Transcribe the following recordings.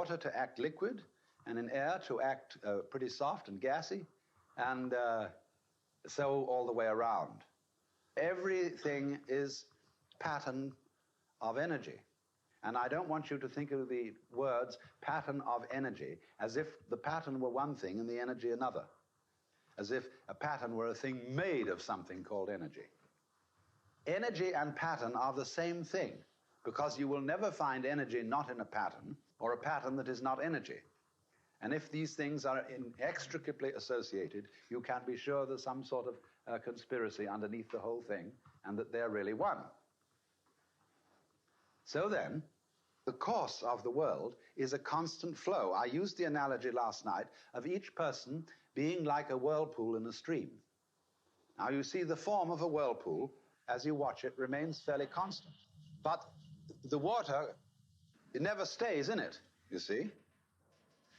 water to act liquid, and in air to act pretty soft and gassy, and so all the way around. Everything is pattern of energy. And I don't want you to think of the words pattern of energy as if the pattern were one thing and the energy another, as if a pattern were a thing made of something called energy. Energy and pattern are the same thing, because you will never find energy not in a pattern, or a pattern that is not energy. And if these things are inextricably associated, you can be sure there's some sort of conspiracy underneath the whole thing, and that they're really one. So then, the course of the world is a constant flow. I used the analogy last night of each person being like a whirlpool in a stream. Now you see the form of a whirlpool, as you watch it, remains fairly constant. But the water, it never stays in it, you see.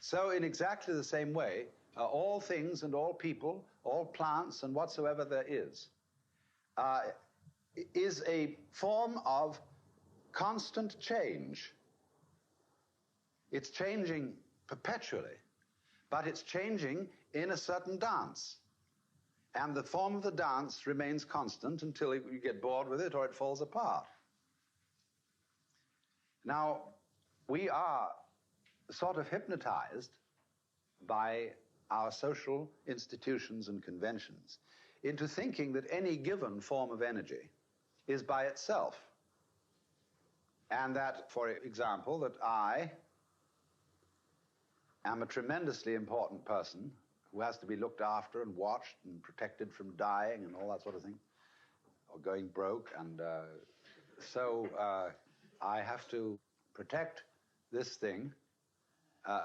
So in exactly the same way, all things and all people, all plants and whatsoever there is a form of constant change. It's changing perpetually, but it's changing in a certain dance. And the form of the dance remains constant until you get bored with it or it falls apart. Now, we are sort of hypnotized by our social institutions and conventions into thinking that any given form of energy is by itself. And that, for example, that I am a tremendously important person who has to be looked after and watched and protected from dying and all that sort of thing, or going broke. And so I have to protect this thing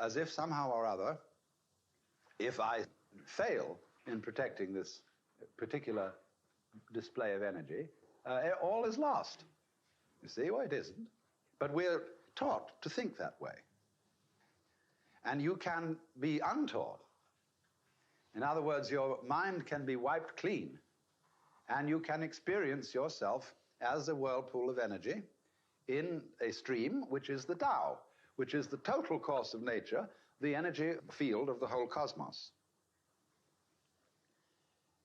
as if somehow or other, if I fail in protecting this particular display of energy, all is lost. You see? Well, it isn't. But we're taught to think that way. And you can be untaught. In other words, your mind can be wiped clean, and you can experience yourself as a whirlpool of energy in a stream, which is the Tao, which is the total course of nature, the energy field of the whole cosmos.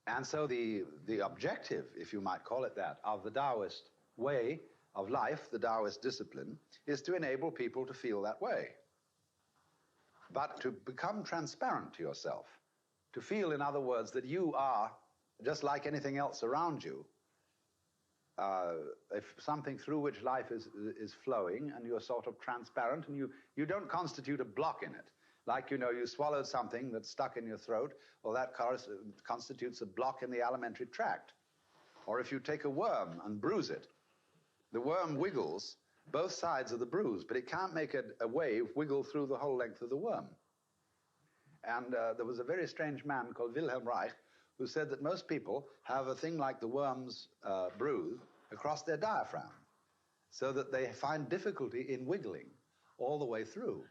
And so the objective, if you might call it that, of the Taoist way of life, the Taoist discipline, is to enable people to feel that way. But to become transparent to yourself, to feel, in other words, that you are just like anything else around you. If something through which life is flowing, and you're sort of transparent, and you don't constitute a block in it. Like, you know, you swallowed something that's stuck in your throat, well, that constitutes a block in the alimentary tract. Or if you take a worm and bruise it, the worm wiggles both sides of the bruise, but it can't make a wave wiggle through the whole length of the worm. And there was a very strange man called Wilhelm Reich who said that most people have a thing like the worm's bruise across their diaphragm, so that they find difficulty in wiggling all the way through.